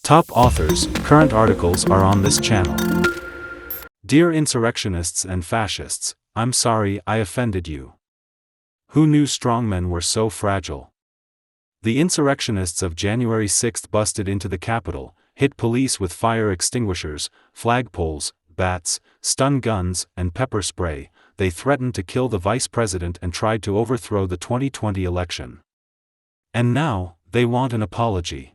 Top authors, current articles are on this channel. Dear insurrectionists and fascists, I'm sorry I offended you. Who knew strongmen were so fragile? The insurrectionists of January 6 busted into the Capitol, hit police with fire extinguishers, flagpoles, bats, stun guns, and pepper spray. They threatened to kill the vice president and tried to overthrow the 2020 election. And now, they want an apology.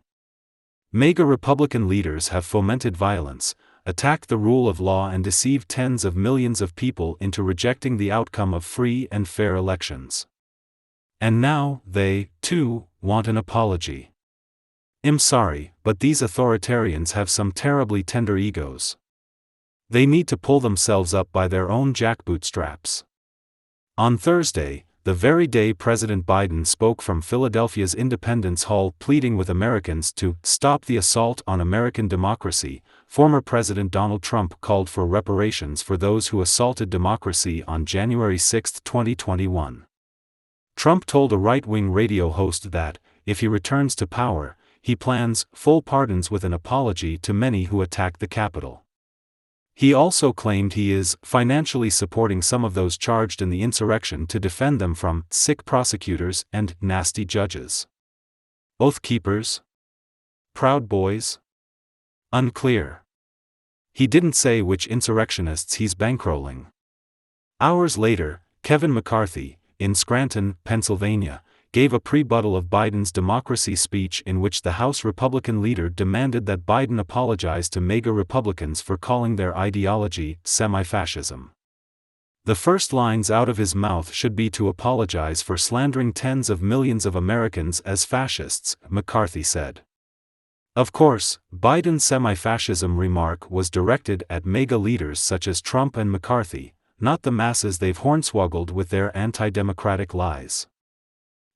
MAGA Republican leaders have fomented violence, attacked the rule of law and deceived tens of millions of people into rejecting the outcome of free and fair elections. And now, they, too, want an apology. I'm sorry, but these authoritarians have some terribly tender egos. They need to pull themselves up by their own jackbootstraps. On Thursday, the very day President Biden spoke from Philadelphia's Independence Hall pleading with Americans to stop the assault on American democracy, former President Donald Trump called for reparations for those who assaulted democracy on January 6, 2021. Trump told a right-wing radio host that, if he returns to power, he plans full pardons with an apology to many who attacked the Capitol. He also claimed he is financially supporting some of those charged in the insurrection to defend them from sick prosecutors and nasty judges. Oath keepers? Proud Boys? Unclear. He didn't say which insurrectionists he's bankrolling. Hours later, Kevin McCarthy, in Scranton, Pennsylvania, gave a rebuttal of Biden's democracy speech in which the House Republican leader demanded that Biden apologize to MAGA Republicans for calling their ideology semi-fascism. The first lines out of his mouth should be to apologize for slandering tens of millions of Americans as fascists, McCarthy said. Of course, Biden's semi-fascism remark was directed at MAGA leaders such as Trump and McCarthy, not the masses they've hornswoggled with their anti-democratic lies.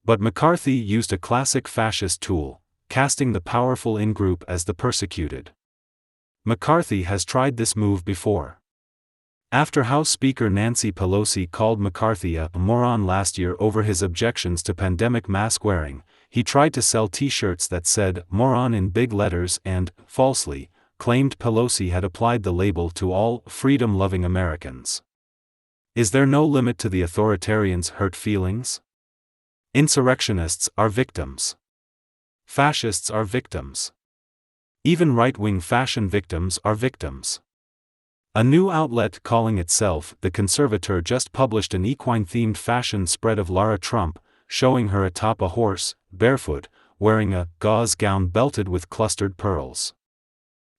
But McCarthy used a classic fascist tool, casting the powerful in-group as the persecuted. McCarthy has tried this move before. After House Speaker Nancy Pelosi called McCarthy a moron last year over his objections to pandemic mask wearing, he tried to sell t-shirts that said "moron" in big letters and, falsely, claimed Pelosi had applied the label to all freedom-loving Americans. Is there no limit to the authoritarians' hurt feelings? Insurrectionists are victims. Fascists are victims. Even right-wing fashion victims are victims. A new outlet calling itself The Conservator just published an equine-themed fashion spread of Lara Trump, showing her atop a horse, barefoot, wearing a gauze gown belted with clustered pearls.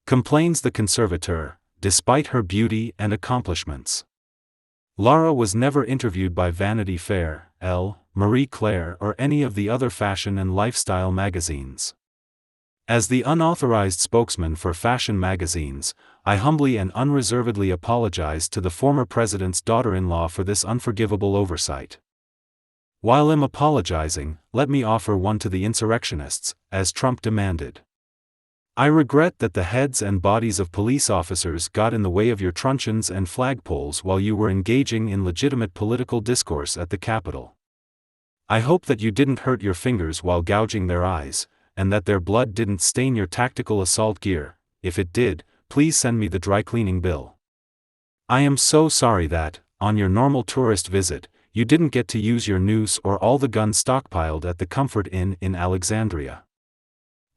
Complains The Conservator, despite her beauty and accomplishments. Lara was never interviewed by Vanity Fair, Elle, Marie Claire or any of the other fashion and lifestyle magazines. As the unauthorized spokesman for fashion magazines, I humbly and unreservedly apologize to the former president's daughter-in-law for this unforgivable oversight. While I'm apologizing, let me offer one to the insurrectionists, as Trump demanded. I regret that the heads and bodies of police officers got in the way of your truncheons and flagpoles while you were engaging in legitimate political discourse at the Capitol. I hope that you didn't hurt your fingers while gouging their eyes, and that their blood didn't stain your tactical assault gear. If it did, please send me the dry cleaning bill. I am so sorry that, on your normal tourist visit, you didn't get to use your noose or all the guns stockpiled at the Comfort Inn in Alexandria.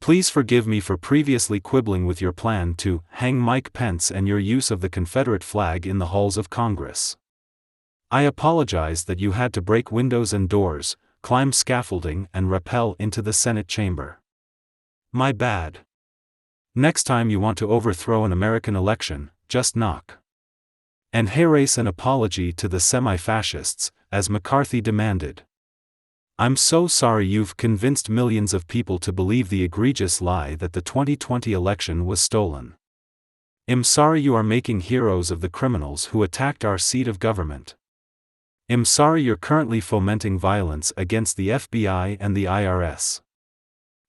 Please forgive me for previously quibbling with your plan to hang Mike Pence and your use of the Confederate flag in the halls of Congress. I apologize that you had to break windows and doors, climb scaffolding and rappel into the Senate chamber. My bad. Next time you want to overthrow an American election, just knock. And raise an apology to the semi-fascists, as McCarthy demanded. I'm so sorry you've convinced millions of people to believe the egregious lie that the 2020 election was stolen. I'm sorry you are making heroes of the criminals who attacked our seat of government. I'm sorry you're currently fomenting violence against the FBI and the IRS.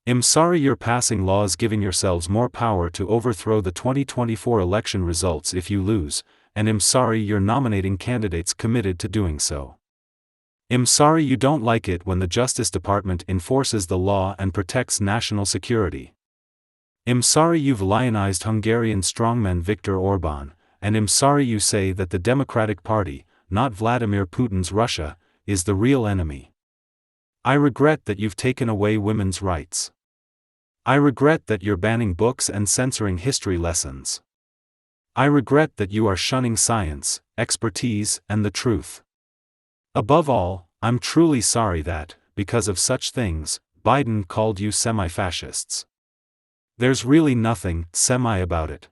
I'm sorry you're passing laws giving yourselves more power to overthrow the 2024 election results if you lose, and I'm sorry you're nominating candidates committed to doing so. I'm sorry you don't like it when the Justice Department enforces the law and protects national security. I'm sorry you've lionized Hungarian strongman Viktor Orbán, and I'm sorry you say that the Democratic Party, not Vladimir Putin's Russia, is the real enemy. I regret that you've taken away women's rights. I regret that you're banning books and censoring history lessons. I regret that you are shunning science, expertise, and the truth. Above all, I'm truly sorry that, because of such things, Biden called you semi-fascists. There's really nothing semi about it.